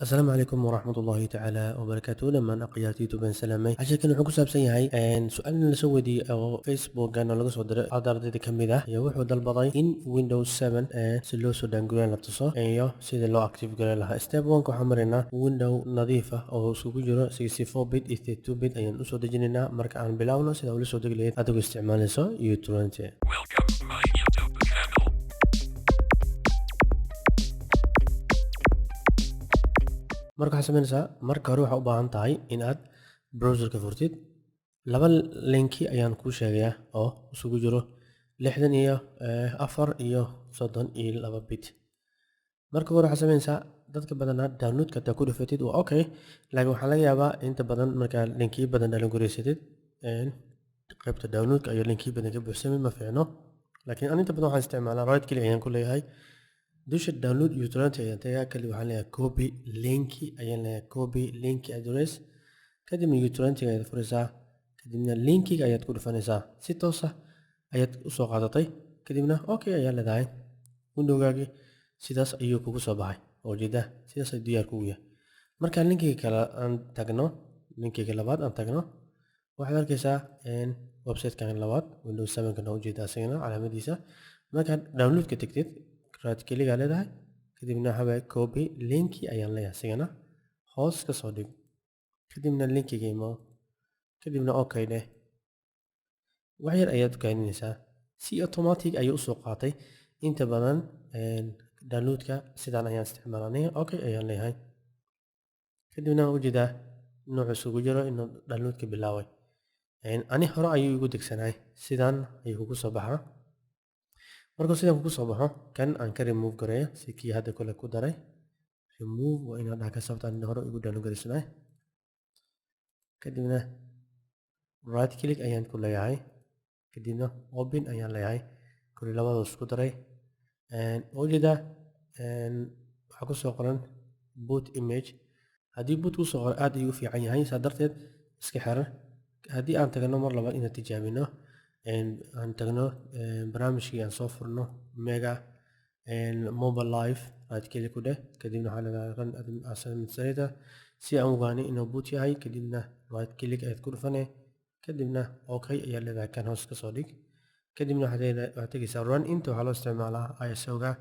السلام عليكم ورحمة الله تعالى وبركاته لما أقيات يوتيوب سلامي عشان كان wuxuu ku saabsan yahay su-aal la soo weydiiyey oo facebookan oo laga soo diray ardayda ka mid ah iyo wuxuu dalbaday in windows 7 si loo soo downgrade la tuso iyo sida loo active gareyn lahaa step 1 waxaan maraynaa window nadiif ah oo isugu jiro 64 bit iyo 32 bit ayaan usoo dejinaynaa marka aan bilaawno sida ula soo degi lahayd adigoo isticmaalayso uTorrent. Welcome to my YouTube channel. marka waxaad samaynaysaa marka hore waxaa u baahan tahay in aad browserka furtid laba linki ayaan kuu sheegayaa oo isugu jiro 64 iyo 32 bit marka hore waxaad samaynaysaa dadka badanaa downloadka hadaa ku dhufatid waa okay laakiin waxaa laga yaabaa inta badan markaa linkiyo badan dhalingureysatid qaybta downloadka ayaa linkiyo badan ka buuxsamay ma fiicno laakiin aan inta badan waxaan isticmaalaa right click ayaan ku leeyahay dusha download uTorrent ayaan tagaa kali waxaan leeyahay copy linki ayaan leeyahay copy link address kadibna uTorrent ayaad furaysaa kadibna linkiga ayaad ku dhufanaysaa si toos ah ayaad usoo qaadatay kadibna okay ayaa leedahay windowgaagii sidaas ayuu kugu soo baxay oo jeeda sidaas ayuu diyaar kugu yahay markaan linkiga kale aan tagno linkiga labaad aan tagno waxaad arkaysaa website-kan labaad windows 7 kana ujeeda asagana calaamadiisa markaad downloadka tagtid right click aad leedahay kadibna waxaa copy linki ayaan leeyahay asagana hoos ka soo dhig kadibna linkiga imo kadibna okay dheh wax yar ayaad keeninaysaa si automatic ayuu usoo qaatay inta badan downloadka sidaan ayaan isticmaalanay okay ayaan leeyahay kadibna ujeedaa noocu isugu jiro inuu downloadka bilaaway ani hore ayuu igu degsanaay sidaan ayuu kugu soo baxaa markuu sidaan kugu soo baxo kan aan ka remove gareeyo si kii hadda kale ku daray remove waa inaad dhaha ka sabtaan hore igu download gareysanaay kadibna right click ayaan ku leeyahay kadibna open ayaan leeyahay kuli labadoo isku daray ujeedaa waxaa ku soo qoran boot image haddii boot ku soo qoran aad ayuu u fiican yahay saa darteed iska xiran haddii aan tagno mar labaad inaan tijaabino aan tagno barnaamijkii aan soo furno mega mobile life right click ku dheh kadibna waxaa leedahay run administrator si aan ogaanay inuu boot yahay kadibna right click ayaad ku dhufanay kadibna okay ayaa leedahay kan hoos ka soo dhig kadibna waxaad tegaysaa run inta waxaa loo isticmaalaa ISO-ga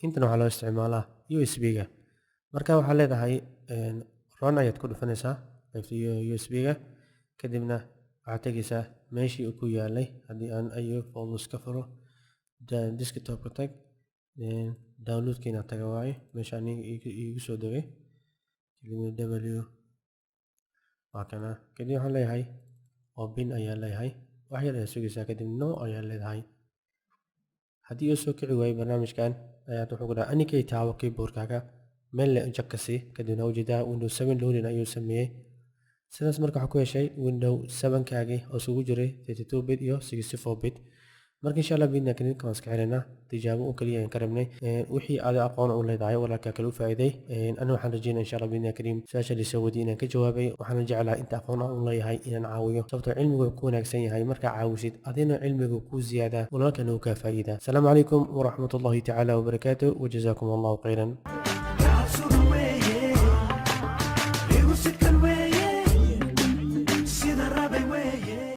intana waxaa loo isticmaalaa USB-ga marka waxaa leedahay run ayaad ku dhufanaysaa qaybta USB-ga kadibna waxaad tegaysaa meeshii uu ku yaalay haddii aan ayo folders ka furo desktop-ka tag downloadka inaad taga waaye meesha aniga iigu soo degay kadibna w waa kana kadib waxaan leeyahay open ayaa leeyahay wax yar ayaa sugaysaa kadib no ayaa leedahay haddii uu soo kici waayo barnaamijkan ayaad wuxuu ku dhaha anikay taabo keyboardkaaga meel le jag ka sii kadibna ujeedaa windows 7 loading ayuu sameeyey sidaas marka waxaa ku heshay window 7 kaagii oo isugu jiray 32 bit iyo 64 bit marka insha allah bidna kan waan iska xiraynaa tijaabo oo kaliya aan ka rabnay wixii aad aqoon u leedahay walaalka kale u faa'iiday ana waxaan rajeynayaa insha allah bidna kariim su'aasha la soo wadiin inaan ka jawaabay waxaan jeclahay inta aqoon u leeyahay inaan caawiyo sababtoo cilmigu ku wanaagsan yahay marka caawisid adina cilmigu ku ziyaada walaalkana uu ka faa'iida assalamu calaykum wa rahmatullahi ta'ala wa barakatuh wa jazakumullahu khairan